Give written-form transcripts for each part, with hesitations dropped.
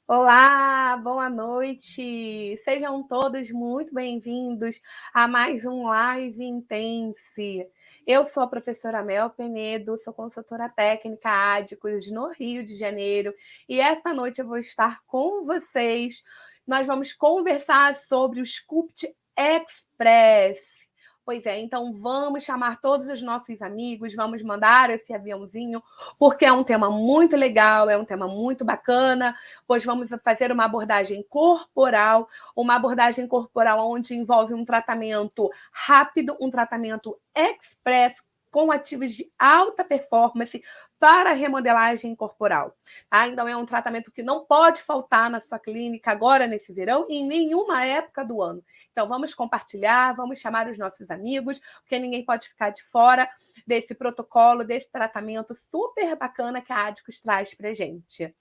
Olá, boa noite. Sejam todos muito bem-vindos a mais um Live Intense. Eu sou a professora Mel Penedo, sou consultora técnica ADCOS no Rio de Janeiro e esta noite eu vou estar com vocês. Nós vamos conversar sobre o Sculpt Express. Pois é, então vamos chamar todos os nossos amigos, vamos mandar esse aviãozinho, porque é um tema muito legal, é um tema muito bacana, pois vamos fazer uma abordagem corporal onde envolve um tratamento rápido, um tratamento express, com ativos de alta performance para remodelagem corporal. Tá? Então, é um tratamento que não pode faltar na sua clínica agora, nesse verão, e em nenhuma época do ano. Então, vamos compartilhar, vamos chamar os nossos amigos, porque ninguém pode ficar de fora desse protocolo, desse tratamento super bacana que a Adicos traz para a gente.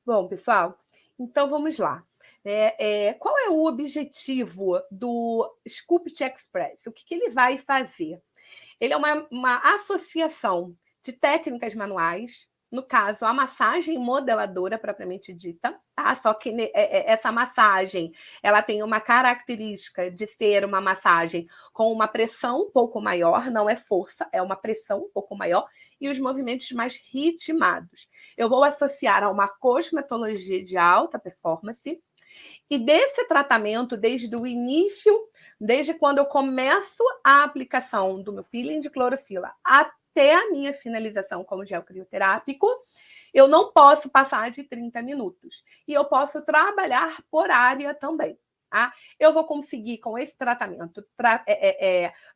Bom, pessoal, então vamos lá. Qual é o objetivo do Sculpt Express? O que ele vai fazer? Ele é uma associação de técnicas manuais, no caso, a massagem modeladora propriamente dita, tá? Só que essa massagem, ela tem uma característica de ser uma massagem com uma pressão um pouco maior, não é força, é uma pressão um pouco maior, e os movimentos mais ritmados. Eu vou associar a uma cosmetologia de alta performance, e desse tratamento, desde o início, desde quando eu começo a aplicação do meu peeling de clorofila até a minha finalização como gel crioterápico, eu não posso passar de 30 minutos. E eu posso trabalhar por área também. Tá? Eu vou conseguir, com esse tratamento,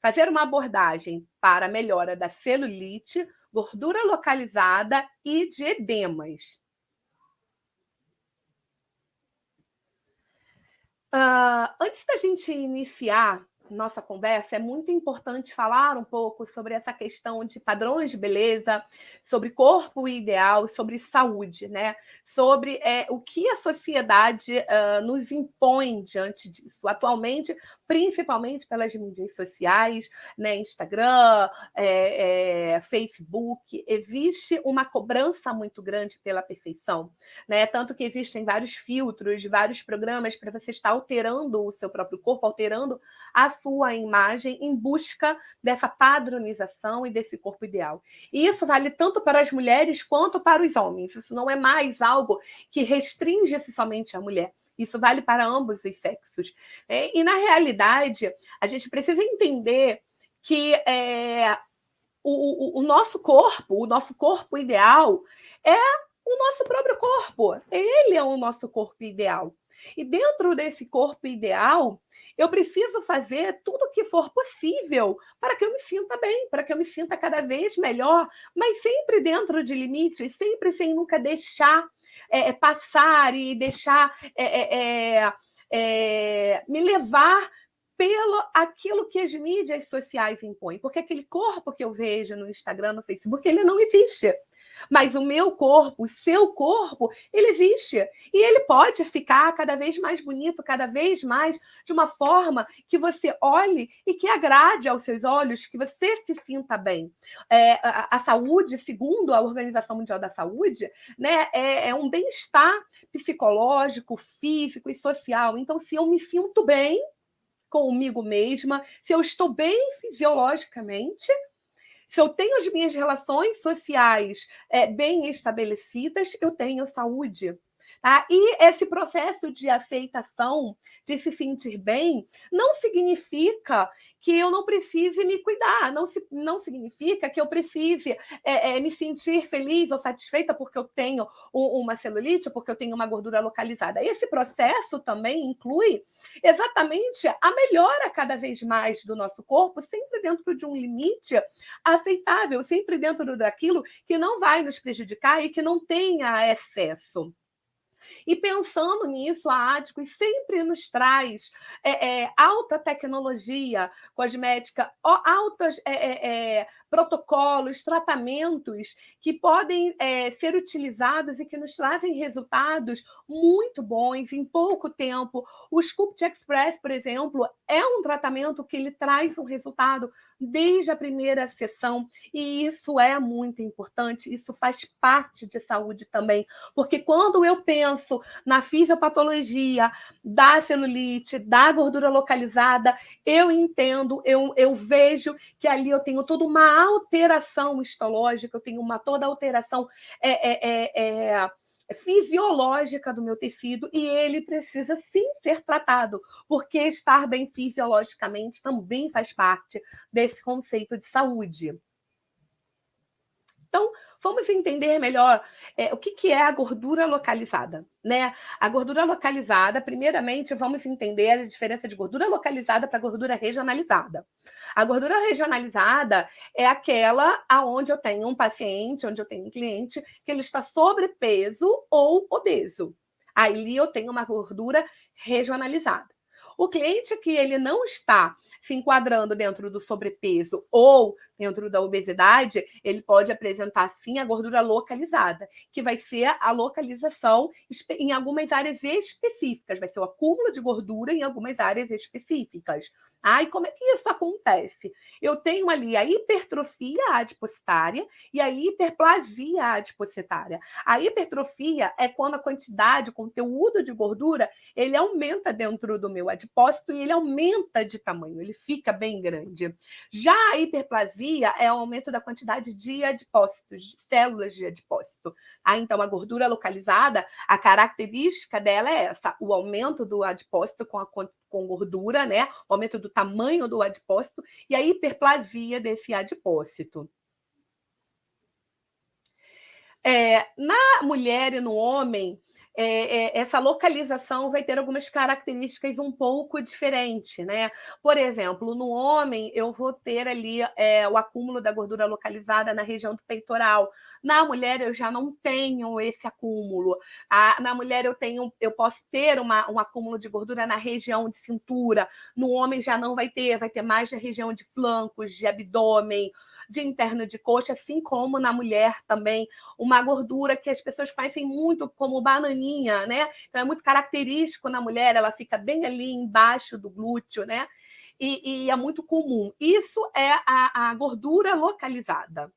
fazer uma abordagem para melhora da celulite, gordura localizada e de edemas. Antes da gente iniciar nossa conversa, é muito importante falar um pouco sobre essa questão de padrões de beleza, sobre corpo ideal, sobre saúde, né? Sobre o que a sociedade nos impõe diante disso. Atualmente, principalmente pelas mídias sociais, né? Instagram, Facebook, existe uma cobrança muito grande pela perfeição, né? Tanto que existem vários filtros, vários programas para você estar alterando o seu próprio corpo, alterando a sua imagem em busca dessa padronização e desse corpo ideal. E isso vale tanto para as mulheres quanto para os homens. Isso não é mais algo que restringe-se somente à mulher. Isso vale para ambos os sexos. E, na realidade, a gente precisa entender que o nosso corpo ideal é o nosso próprio corpo. Ele é o nosso corpo ideal. E dentro desse corpo ideal, eu preciso fazer tudo o que for possível para que eu me sinta bem, para que eu me sinta cada vez melhor, mas sempre dentro de limites, sempre sem nunca deixar passar e deixar me levar pelo aquilo que as mídias sociais impõem, porque aquele corpo que eu vejo no Instagram, no Facebook, ele não existe. Mas o meu corpo, o seu corpo, ele existe. E ele pode ficar cada vez mais bonito, cada vez mais de uma forma que você olhe e que agrade aos seus olhos, que você se sinta bem. A saúde, segundo a Organização Mundial da Saúde, né, é um bem-estar psicológico, físico e social. Então, se eu me sinto bem comigo mesma, se eu estou bem fisiologicamente, se eu tenho as minhas relações sociais bem estabelecidas, eu tenho saúde. Tá? E esse processo de aceitação, de se sentir bem, não significa que eu não precise me cuidar, não significa que eu precise me sentir feliz ou satisfeita porque eu tenho uma celulite, porque eu tenho uma gordura localizada. Esse processo também inclui exatamente a melhora cada vez mais do nosso corpo, sempre dentro de um limite aceitável, sempre dentro daquilo que não vai nos prejudicar e que não tenha excesso. E pensando nisso, a Áticos sempre nos traz alta tecnologia cosmética, altos protocolos, tratamentos que podem ser utilizados e que nos trazem resultados muito bons em pouco tempo. O Sculpt Express, por exemplo, é um tratamento que ele traz um resultado desde a primeira sessão, e isso é muito importante, isso faz parte de saúde também, porque quando eu penso na fisiopatologia da celulite, da gordura localizada, eu entendo, eu vejo que ali eu tenho toda uma alteração histológica, eu tenho toda alteração fisiológica do meu tecido, e ele precisa sim ser tratado, porque estar bem fisiologicamente também faz parte desse conceito de saúde. Então, vamos entender melhor o que é a gordura localizada, né? A gordura localizada, primeiramente, vamos entender a diferença de gordura localizada para gordura regionalizada. A gordura regionalizada é aquela onde eu tenho um paciente, onde eu tenho um cliente que ele está sobrepeso ou obeso. Ali eu tenho uma gordura regionalizada. O cliente que ele não está se enquadrando dentro do sobrepeso ou dentro da obesidade, ele pode apresentar sim a gordura localizada, que vai ser a localização em algumas áreas específicas, vai ser o acúmulo de gordura em algumas áreas específicas. E como é que isso acontece? Eu tenho ali a hipertrofia adipocitária e a hiperplasia adipocitária. A hipertrofia é quando a quantidade, o conteúdo de gordura, ele aumenta dentro do meu adipócito e ele aumenta de tamanho, ele fica bem grande. Já a hiperplasia é o aumento da quantidade de adipócitos, de células de adipócito. Então, a gordura localizada, a característica dela é essa, o aumento do adipócito com gordura, né? O aumento do tamanho do adipócito e a hiperplasia desse adipócito. Na mulher e no homem, essa localização vai ter algumas características um pouco diferentes, né? Por exemplo, no homem, eu vou ter ali o acúmulo da gordura localizada na região do peitoral. Na mulher, eu já não tenho esse acúmulo. Na mulher, eu posso ter um acúmulo de gordura na região de cintura. No homem, já não vai ter mais na região de flancos, de abdômen, de interno de coxa, assim como na mulher também, uma gordura que as pessoas conhecem muito como bananinha, né? Então é muito característico na mulher, ela fica bem ali embaixo do glúteo, né? E é muito comum. Isso é a gordura localizada.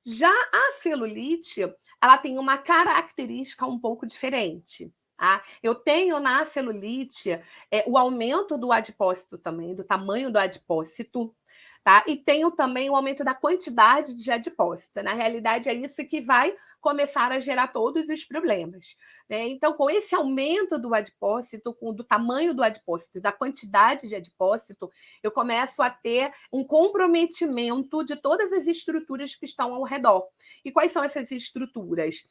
Já a celulite, ela tem uma característica um pouco diferente. Eu tenho na celulite o aumento do adipócito também, do tamanho do adipócito, tá? E tenho também o aumento da quantidade de adipócito. Na realidade, é isso que vai começar a gerar todos os problemas, né? Então, com esse aumento do adipócito, do tamanho do adipócito, da quantidade de adipócito, eu começo a ter um comprometimento de todas as estruturas que estão ao redor. E quais são essas estruturas?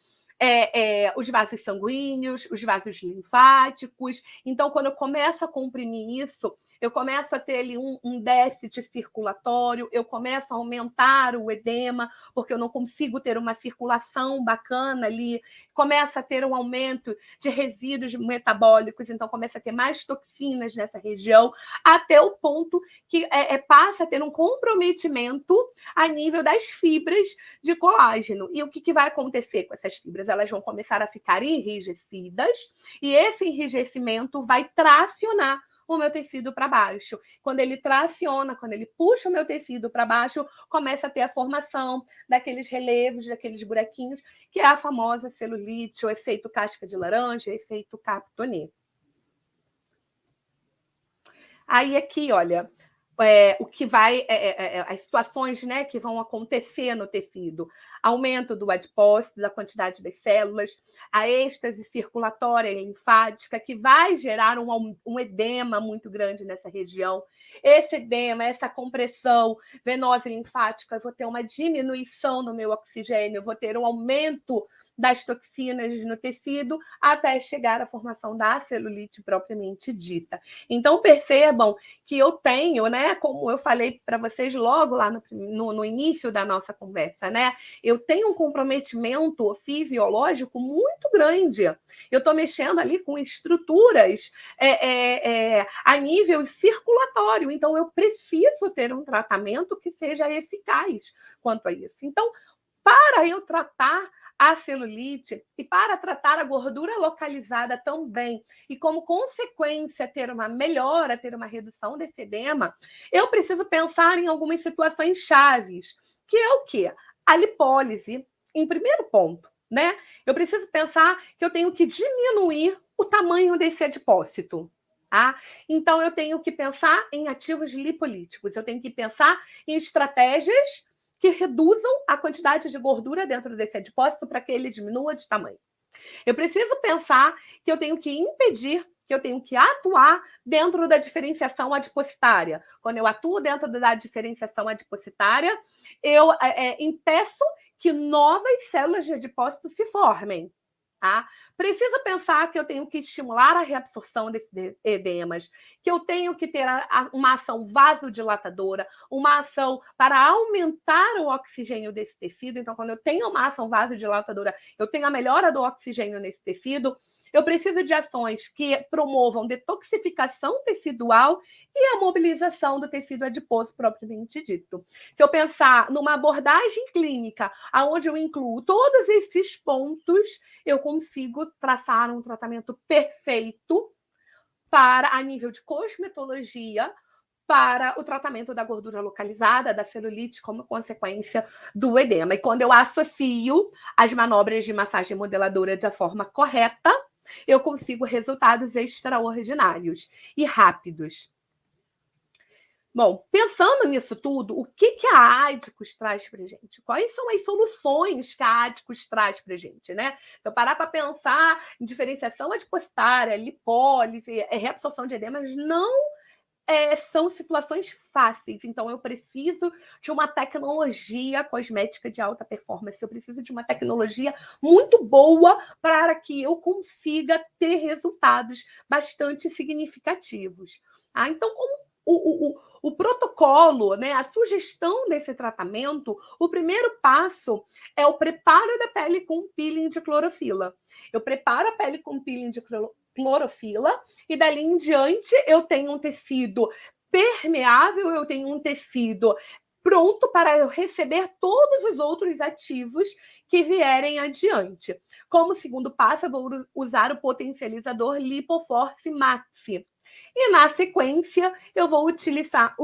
Os vasos sanguíneos, os vasos linfáticos. Então, quando eu começo a comprimir isso, eu começo a ter ali um déficit circulatório, eu começo a aumentar o edema, porque eu não consigo ter uma circulação bacana ali, começa a ter um aumento de resíduos metabólicos, então começa a ter mais toxinas nessa região, até o ponto que passa a ter um comprometimento a nível das fibras de colágeno. E o que vai acontecer com essas fibras? Elas vão começar a ficar enrijecidas, e esse enrijecimento vai tracionar o meu tecido para baixo. Quando ele traciona, quando ele puxa o meu tecido para baixo, começa a ter a formação daqueles relevos, daqueles buraquinhos, que é a famosa celulite, o efeito casca de laranja, o efeito Captonê. Aí aqui, olha, o que vai, as situações, né, que vão acontecer no tecido. Aumento do adipócito, da quantidade das células, a êxtase circulatória e linfática, que vai gerar um edema muito grande nessa região. Esse edema, essa compressão venosa e linfática, eu vou ter uma diminuição no meu oxigênio, eu vou ter um aumento das toxinas no tecido, até chegar à formação da celulite propriamente dita. Então, percebam que eu tenho, né, né? Como eu falei para vocês logo lá no início da nossa conversa, né? Eu tenho um comprometimento fisiológico muito grande. Eu estou mexendo ali com estruturas a nível circulatório, então eu preciso ter um tratamento que seja eficaz quanto a isso. Então, para eu tratar a celulite e para tratar a gordura localizada também, e como consequência ter uma melhora, ter uma redução desse edema, eu preciso pensar em algumas situações chaves, que é o quê? A lipólise, em primeiro ponto, né? Eu preciso pensar que eu tenho que diminuir o tamanho desse adipócito. Tá? Então, eu tenho que pensar em ativos lipolíticos, eu tenho que pensar em estratégias que reduzam a quantidade de gordura dentro desse adipócito para que ele diminua de tamanho. Eu preciso pensar que eu tenho que impedir, que eu tenho que atuar dentro da diferenciação adipocitária. Quando eu atuo dentro da diferenciação adipocitária, eu impeço que novas células de adipócito se formem. Tá? Preciso pensar que eu tenho que estimular a reabsorção desses edemas, que eu tenho que ter uma ação vasodilatadora, uma ação para aumentar o oxigênio desse tecido. Então, quando eu tenho uma ação vasodilatadora, eu tenho a melhora do oxigênio nesse tecido. Eu preciso de ações que promovam detoxificação tecidual e a mobilização do tecido adiposo propriamente dito. Se eu pensar numa abordagem clínica onde eu incluo todos esses pontos, eu consigo traçar um tratamento perfeito para, a nível de cosmetologia, para o tratamento da gordura localizada, da celulite, como consequência do edema. E quando eu associo as manobras de massagem modeladora de forma correta, eu consigo resultados extraordinários e rápidos. Bom, pensando nisso tudo, o que a Adicus traz para a gente? Quais são as soluções que a Adicus traz para a gente, né? Então, parar para pensar em diferenciação adipocitária, lipólise, reabsorção de edemas, não são situações fáceis. Então, eu preciso de uma tecnologia cosmética de alta performance. Eu preciso de uma tecnologia muito boa para que eu consiga ter resultados bastante significativos. Tá? Então, como o protocolo, né, a sugestão desse tratamento, o primeiro passo é o preparo da pele com peeling de clorofila. Eu preparo a pele com peeling de clorofila e dali em diante eu tenho um tecido permeável, eu tenho um tecido pronto para eu receber todos os outros ativos que vierem adiante. Como segundo passo, eu vou usar o potencializador Lipoforce Maxi. E na sequência, eu vou utilizar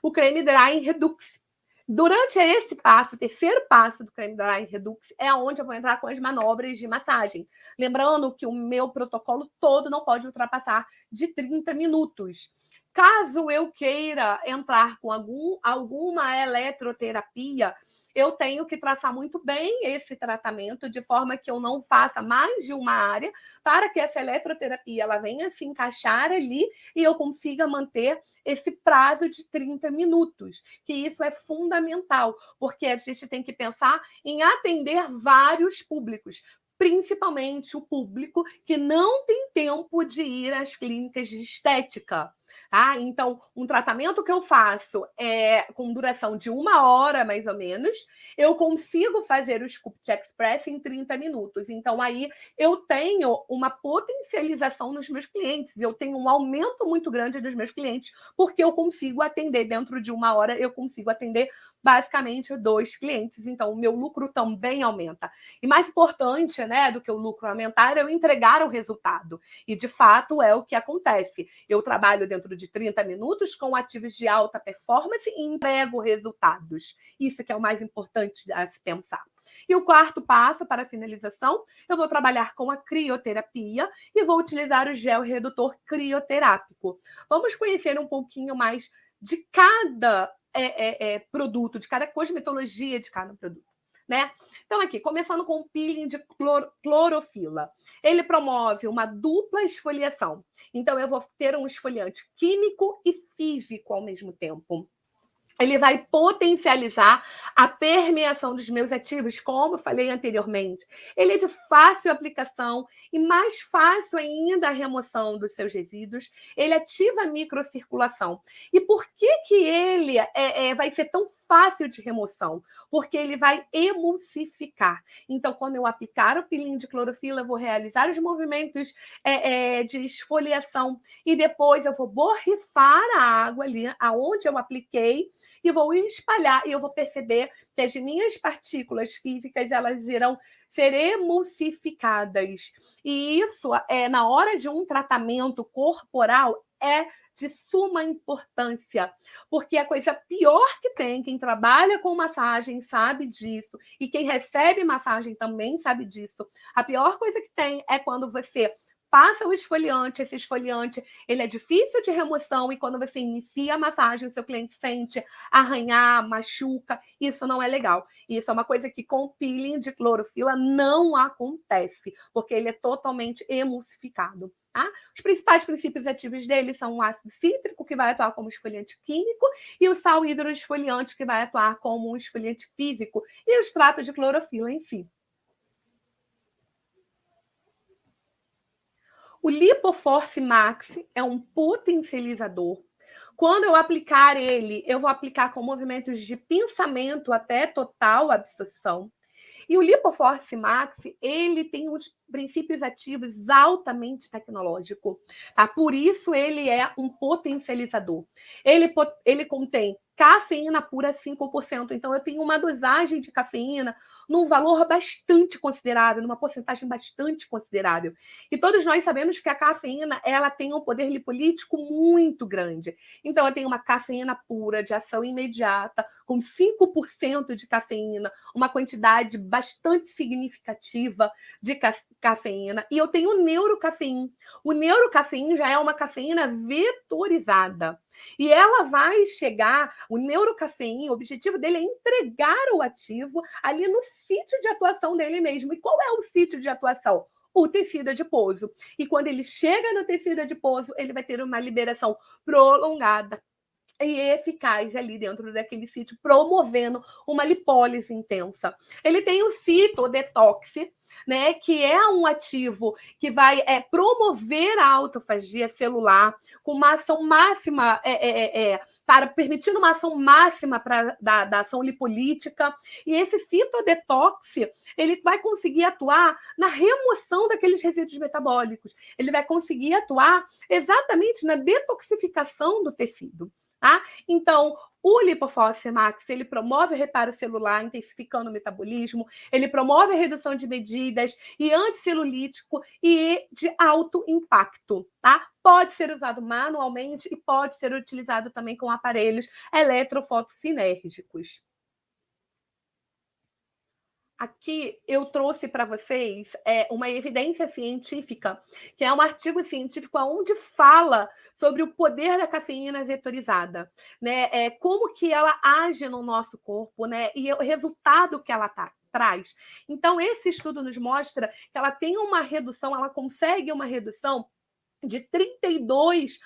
o creme Drying Redux. Durante esse passo, o terceiro passo do creme Drying Redux, é onde eu vou entrar com as manobras de massagem. Lembrando que o meu protocolo todo não pode ultrapassar de 30 minutos. Caso eu queira entrar com alguma eletroterapia, eu tenho que traçar muito bem esse tratamento de forma que eu não faça mais de uma área para que essa eletroterapia ela venha se encaixar ali e eu consiga manter esse prazo de 30 minutos, que isso é fundamental, porque a gente tem que pensar em atender vários públicos, principalmente o público que não tem tempo de ir às clínicas de estética. Tá? Então, um tratamento que eu faço com duração de 1 hora, mais ou menos, eu consigo fazer o Sculpt Express em 30 minutos. Então, aí eu tenho uma potencialização nos meus clientes, eu tenho um aumento muito grande dos meus clientes, porque eu consigo atender dentro de 1 hora, eu consigo atender basicamente 2 clientes. Então, o meu lucro também aumenta. E mais importante, né, do que o lucro aumentar é eu entregar o resultado. E, de fato, é o que acontece. Eu trabalho dentro de 30 minutos com ativos de alta performance e entrego resultados. Isso que é o mais importante a se pensar. E o quarto passo, para a finalização, eu vou trabalhar com a crioterapia e vou utilizar o gel redutor crioterápico. Vamos conhecer um pouquinho mais de cada produto, de cada cosmetologia de cada produto. Né? Então, aqui, começando com o peeling de clorofila. Ele promove uma dupla esfoliação. Então, eu vou ter um esfoliante químico e físico ao mesmo tempo. ele vai potencializar a permeação dos meus ativos, como eu falei anteriormente. Ele é de fácil aplicação e mais fácil ainda a remoção dos seus resíduos. Ele ativa a microcirculação. E por que ele vai ser tão fácil de remoção? Porque ele vai emulsificar. Então, quando eu aplicar o peeling de clorofila, eu vou realizar os movimentos de esfoliação e depois eu vou borrifar a água ali aonde eu apliquei e vou espalhar, e eu vou perceber que as minhas partículas físicas elas irão ser emulsificadas. E isso, na hora de um tratamento corporal, é de suma importância, porque a coisa pior que tem, quem trabalha com massagem sabe disso, e quem recebe massagem também sabe disso. A pior coisa que tem é quando você passa o esfoliante, esse esfoliante ele é difícil de remoção e quando você inicia a massagem, o seu cliente sente arranhar, machuca, isso não é legal. Isso é uma coisa que com o peeling de clorofila não acontece, porque ele é totalmente emulsificado. Tá? Os principais princípios ativos dele são o ácido cítrico, que vai atuar como esfoliante químico, e o sal hidroesfoliante, que vai atuar como um esfoliante físico, e o extrato de clorofila em si. O Lipoforce Max é um potencializador. Quando eu aplicar ele, eu vou aplicar com movimentos de pinçamento até total absorção. E o Lipoforce Max, ele tem os princípios ativos altamente tecnológicos. Tá? Por isso, ele é um potencializador. Ele contém cafeína pura 5%. Então, eu tenho uma dosagem de cafeína num valor bastante considerável, numa porcentagem bastante considerável. E todos nós sabemos que a cafeína ela tem um poder lipolítico muito grande. Então, eu tenho uma cafeína pura, de ação imediata, com 5% de cafeína, uma quantidade bastante significativa de cafeína. E eu tenho o neurocafeína. O neurocafeína já é uma cafeína vetorizada. E ela vai chegar, o neurocafeína, o objetivo dele é entregar o ativo ali no sítio de atuação dele mesmo. E qual é o sítio de atuação? O tecido adiposo. E quando ele chega no tecido adiposo, ele vai ter uma liberação prolongada e eficaz ali dentro daquele sítio, promovendo uma lipólise intensa. Ele tem o citodetox, né, que é um ativo que vai promover a autofagia celular com uma ação máxima, para permitindo uma ação máxima da ação lipolítica. E esse citodetox, ele vai conseguir atuar na remoção daqueles resíduos metabólicos. Ele vai conseguir atuar exatamente na detoxificação do tecido. Tá? Então, o Lipoforce Max, ele promove o reparo celular, intensificando o metabolismo, ele promove a redução de medidas e anticelulítico e de alto impacto, tá? Pode ser usado manualmente e pode ser utilizado também com aparelhos eletrofotossinérgicos. Aqui eu trouxe para vocês uma evidência científica, que é um artigo científico onde fala sobre o poder da cafeína vetorizada, né? Como que ela age no nosso corpo, né? E o resultado que ela traz. Então, esse estudo nos mostra que ela tem uma redução, ela consegue uma redução de 32%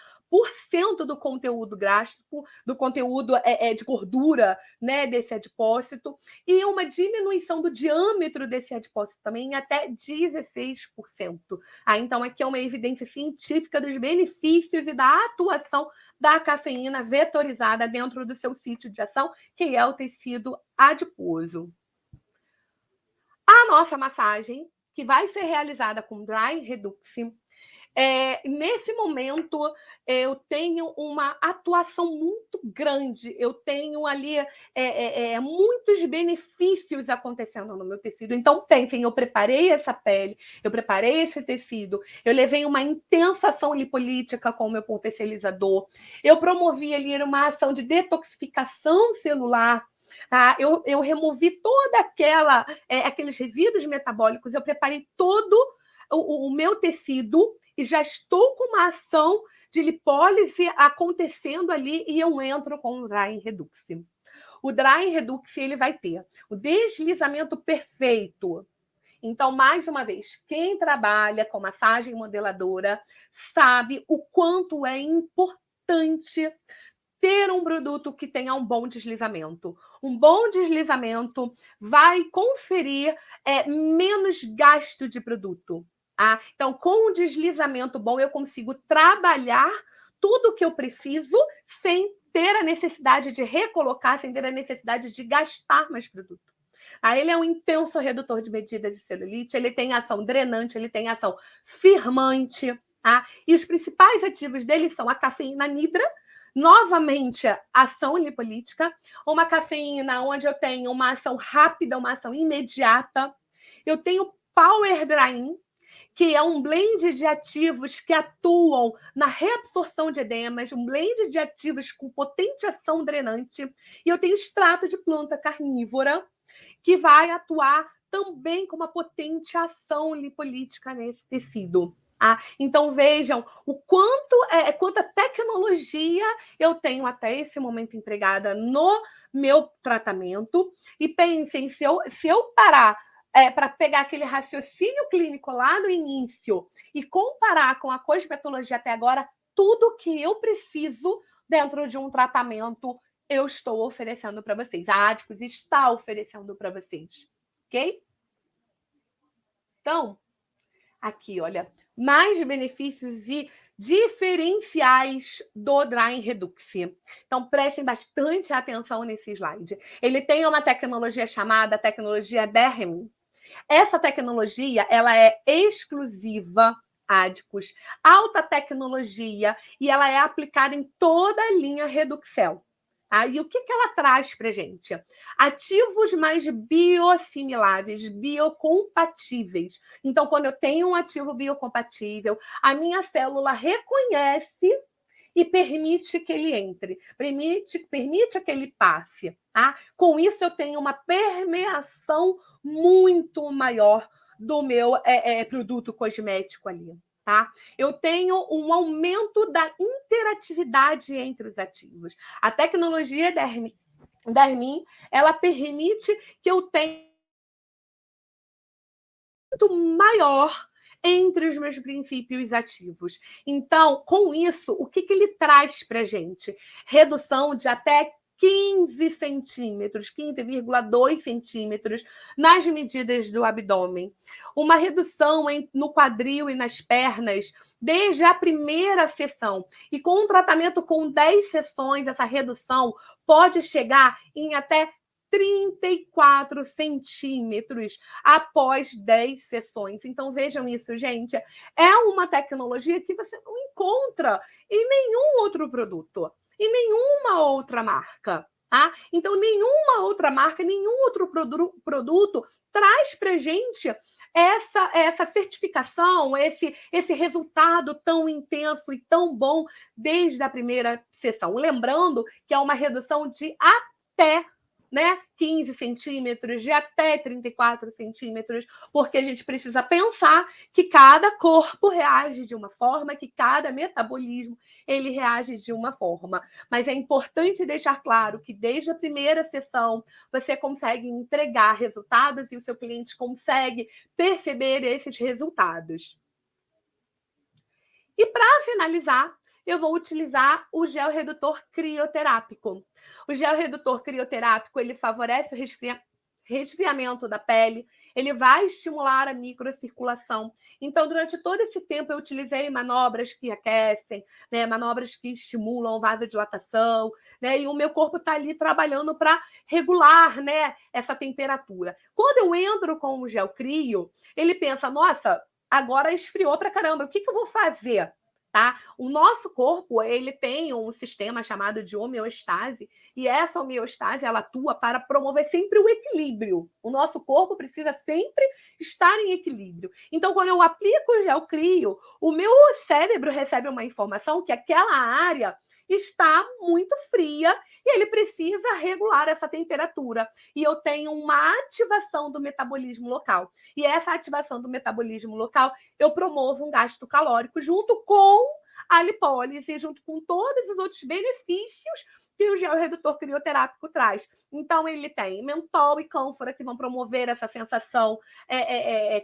do conteúdo gráfico, do conteúdo de gordura, né, desse adipócito, e uma diminuição do diâmetro desse adipócito também em até 16%. Então, aqui é uma evidência científica dos benefícios e da atuação da cafeína vetorizada dentro do seu sítio de ação, que é o tecido adiposo. A nossa massagem, que vai ser realizada com Dry Redux, nesse momento, eu tenho uma atuação muito grande, eu tenho ali muitos benefícios acontecendo no meu tecido. Então, pensem, eu preparei essa pele, eu preparei esse tecido, eu levei uma intensa ação lipolítica com o meu potencializador, eu promovi ali uma ação de detoxificação celular, tá? Eu removi toda aqueles resíduos metabólicos, eu preparei todo o meu tecido e já estou com uma ação de lipólise acontecendo ali e eu entro com o Dry Redux. O Dry Redux ele vai ter o deslizamento perfeito. Então, mais uma vez, quem trabalha com massagem modeladora sabe o quanto é importante ter um produto que tenha um bom deslizamento. Um bom deslizamento vai conferir menos gasto de produto. Tá? Então, com um deslizamento bom, eu consigo trabalhar tudo o que eu preciso sem ter a necessidade de recolocar, sem ter a necessidade de gastar mais produto. Ele é um intenso redutor de medidas de celulite, ele tem ação drenante, ele tem ação firmante. Tá? E os principais ativos dele são a cafeína anidra, novamente ação lipolítica, uma cafeína onde eu tenho uma ação rápida, uma ação imediata. Eu tenho Power Drying, que é um blend de ativos que atuam na reabsorção de edemas, um blend de ativos com potente ação drenante. E eu tenho extrato de planta carnívora, que vai atuar também com uma potente ação lipolítica nesse tecido. Então, vejam o quanta tecnologia eu tenho até esse momento empregada no meu tratamento. E pensem, se eu parar para pegar aquele raciocínio clínico lá no início e comparar com a cosmetologia até agora, tudo que eu preciso dentro de um tratamento eu estou oferecendo para vocês. A Áticos está oferecendo para vocês. Ok? Então, aqui, olha, mais benefícios e diferenciais do Drying Redux. Então, prestem bastante atenção nesse slide. Ele tem uma tecnologia chamada tecnologia Dermin. Essa tecnologia, ela é exclusiva Áticos, alta tecnologia, e ela é aplicada em toda a linha Reduxel. E o que ela traz para a gente? Ativos mais bioassimiláveis, biocompatíveis. Então, quando eu tenho um ativo biocompatível, a minha célula reconhece e permite que ele entre, permite que ele passe. Com isso, eu tenho uma permeação muito maior do meu produto cosmético ali. Eu tenho um aumento da interatividade entre os ativos. A tecnologia Dermin, ela permite que eu tenha muito maior entre os meus princípios ativos. Então, com isso, o que ele traz para a gente? Redução de até 15 centímetros, 15,2 centímetros nas medidas do abdômen. Uma redução no quadril e nas pernas desde a primeira sessão. E com um tratamento com 10 sessões, essa redução pode chegar em até 34 centímetros após 10 sessões. Então, vejam isso, gente. É uma tecnologia que você não encontra em nenhum outro produto, em nenhuma outra marca. Então, nenhuma outra marca, nenhum outro produto traz para a gente essa certificação, esse resultado tão intenso e tão bom desde a primeira sessão. Lembrando que é uma redução de até 15 centímetros, de até 34 centímetros, porque a gente precisa pensar que cada corpo reage de uma forma, que cada metabolismo ele reage de uma forma. Mas é importante deixar claro que desde a primeira sessão você consegue entregar resultados e o seu cliente consegue perceber esses resultados. E para finalizar, eu vou utilizar o gel redutor crioterápico. O gel redutor crioterápico, ele favorece o resfriamento da pele, ele vai estimular a microcirculação. Então, durante todo esse tempo, eu utilizei manobras que aquecem, manobras que estimulam a vasodilatação, e o meu corpo está ali trabalhando para regular essa temperatura. Quando eu entro com o gel crio, ele pensa, nossa, agora esfriou para caramba, o que eu vou fazer? O nosso corpo ele tem um sistema chamado de homeostase, e essa homeostase ela atua para promover sempre o equilíbrio. O nosso corpo precisa sempre estar em equilíbrio. Então, quando eu aplico o gel crio, o meu cérebro recebe uma informação que aquela área está muito fria e ele precisa regular essa temperatura. E eu tenho uma ativação do metabolismo local. E essa ativação do metabolismo local, eu promovo um gasto calórico junto com a lipólise, junto com todos os outros benefícios que o gel redutor crioterápico traz. Então, ele tem mentol e cânfora, que vão promover essa sensação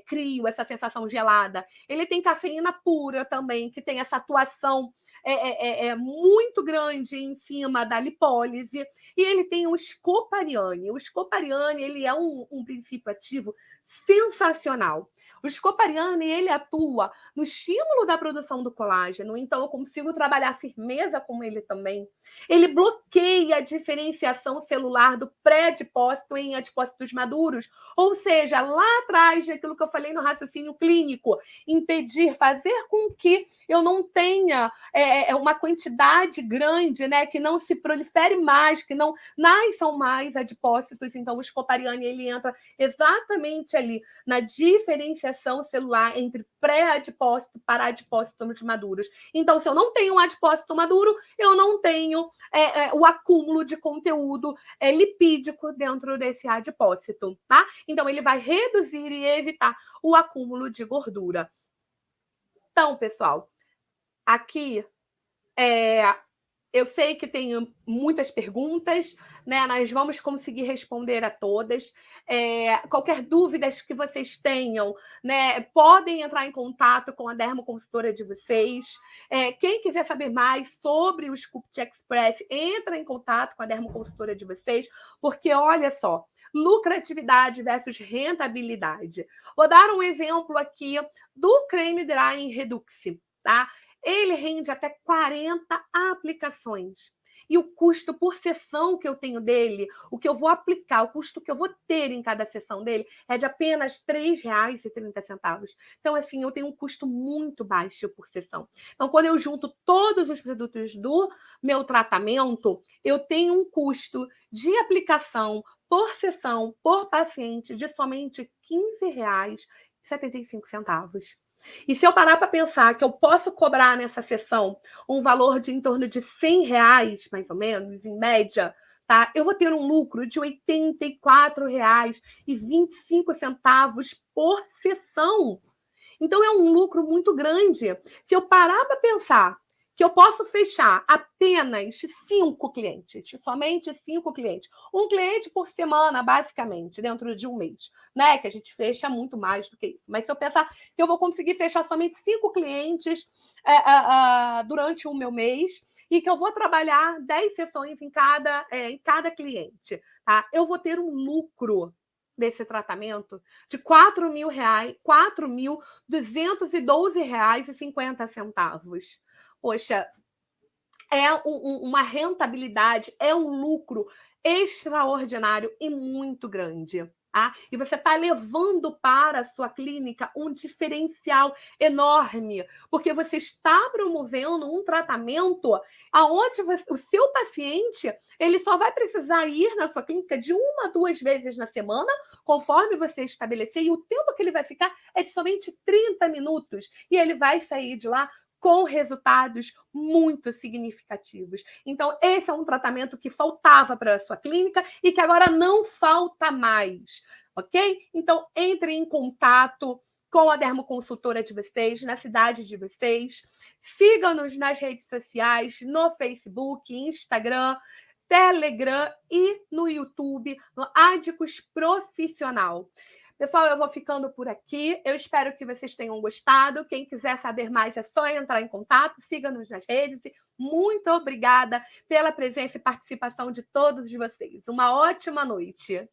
crio, essa sensação gelada. Ele tem cafeína pura também, que tem essa atuação muito grande em cima da lipólise. E ele tem o Scopariane. O Scopariane, ele é um princípio ativo sensacional. O Scopariane, ele atua no estímulo da produção do colágeno, então eu consigo trabalhar firmeza com ele também. Ele bloqueia a diferenciação celular do pré-adipócito em adipócitos maduros, ou seja, lá atrás daquilo que eu falei no raciocínio clínico, impedir, fazer com que eu não tenha uma quantidade grande, né, que não se prolifere mais, que não nasçam mais adipócitos. Então o Scopariane, ele entra exatamente ali na diferenciação celular entre pré-adipócito para adipócitos maduros. Então, se eu não tenho um adipócito maduro, eu não tenho o acúmulo de conteúdo lipídico dentro desse adipócito, tá? Então, ele vai reduzir e evitar o acúmulo de gordura. Então, pessoal, aqui eu sei que tem muitas perguntas, né? Nós vamos conseguir responder a todas. Qualquer dúvida que vocês tenham, né? Podem entrar em contato com a dermoconsultora de vocês. Quem quiser saber mais sobre o Sculpt Express, entra em contato com a dermoconsultora de vocês, porque olha só, lucratividade versus rentabilidade. Vou dar um exemplo aqui do creme Drying Redux, tá? Ele rende até 40 aplicações. E o custo por sessão que eu tenho dele, o que eu vou aplicar, o custo que eu vou ter em cada sessão dele, é de apenas R$ 3,30. Então, assim, eu tenho um custo muito baixo por sessão. Então, quando eu junto todos os produtos do meu tratamento, eu tenho um custo de aplicação por sessão, por paciente, de somente R$ 15,75. E se eu parar para pensar que eu posso cobrar nessa sessão um valor de em torno de R$ 100, mais ou menos, em média, tá? Eu vou ter um lucro de R$ 84,25 por sessão. Então, é um lucro muito grande. Se eu parar para pensar que eu posso fechar apenas 5 clientes, somente 5 clientes, um cliente por semana, basicamente, dentro de um mês, né? Que a gente fecha muito mais do que isso. Mas se eu pensar que eu vou conseguir fechar somente 5 clientes durante o meu mês e que eu vou trabalhar 10 sessões em cada cliente, tá? Eu vou ter um lucro desse tratamento de R$ 4.212,50. Poxa, uma rentabilidade, é um lucro extraordinário e muito grande. Tá? E você está levando para a sua clínica um diferencial enorme, porque você está promovendo um tratamento onde o seu paciente ele só vai precisar ir na sua clínica de 1 a 2 vezes na semana, conforme você estabelecer, e o tempo que ele vai ficar é de somente 30 minutos, e ele vai sair de lá com resultados muito significativos. Então, esse é um tratamento que faltava para a sua clínica e que agora não falta mais, ok? Então, entre em contato com a dermoconsultora de vocês, na cidade de vocês. Sigam-nos nas redes sociais, no Facebook, Instagram, Telegram e no YouTube, no Adicus Profissional. Pessoal, eu vou ficando por aqui. Eu espero que vocês tenham gostado. Quem quiser saber mais, é só entrar em contato. Siga-nos nas redes. Muito obrigada pela presença e participação de todos vocês. Uma ótima noite.